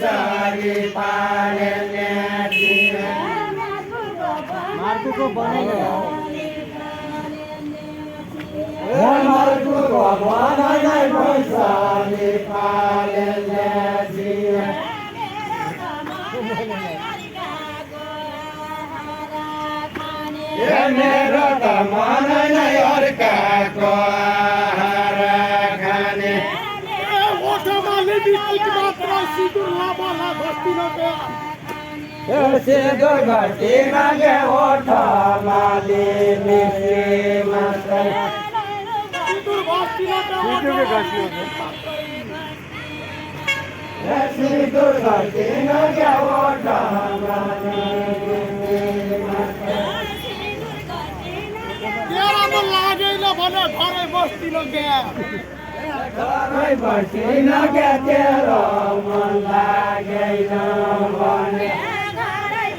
पैसाले पाल्ने मार्कुको बनाइयो मार्कुको बनाइनै पैसाले पाल्ने मेरो त मन नै अर्काको आहार खाने सिँदुर घटी मागे ओठमा लिमिसी मात्रै सिँदुर घटी मागे ओठमा लिमिसी मात्रै घरै बस्ती गया घरै बस्दिन क्या तेरो मन लागेन भने घरै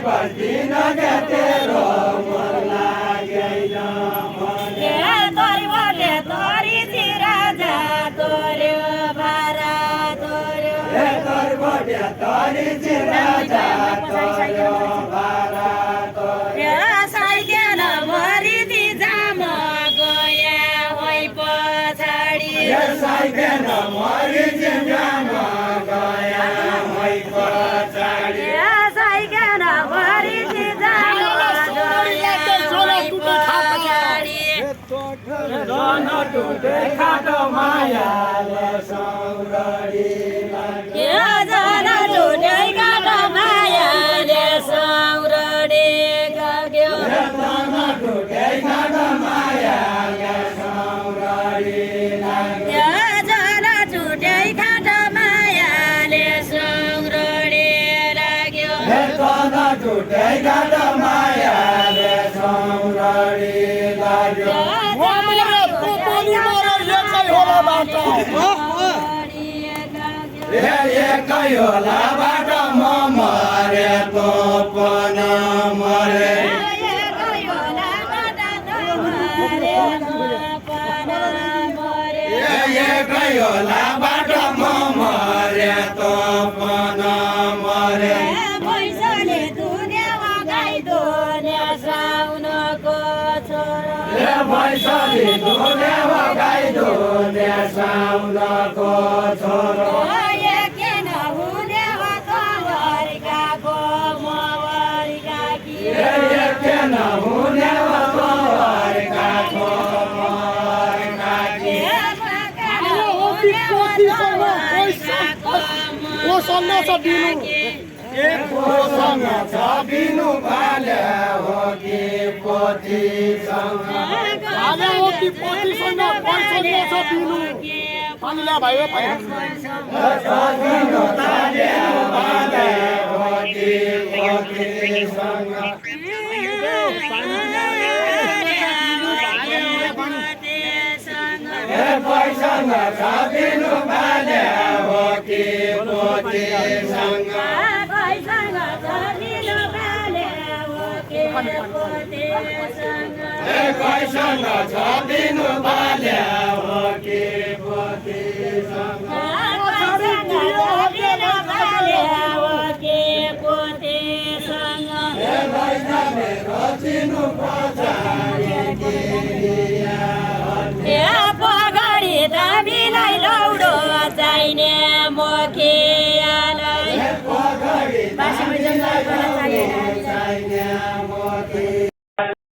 बस्दिन क्या तेरो मन लागेन भने तरी चिराजा तोर्यो भारा तोर्यो साइकेल भरि जाम गए होइ पछाडि साइकेल भरि जाम गए होइ पछाडि साइकेल भरि जाम गए होइ पछाडि जन टुटे खाटो मायाले सौरडी टुटे गाड मायाले सौरडी लाग्यो एकै होला बाटो म मरे तँ पनि मरे एकै होला बाटो म मरे तँ पनि मरे पैसाले धुने गाई धुने साउनको छोरो बिनु भाले हो कि पोथीसँग बिनु भाले हो कि पोथीसँग पैसँग छ बिनु भाले हो कि पोथीसँग पैसँग छ बिनु भाले हो कि पोथीसँग रचिनु पर्छ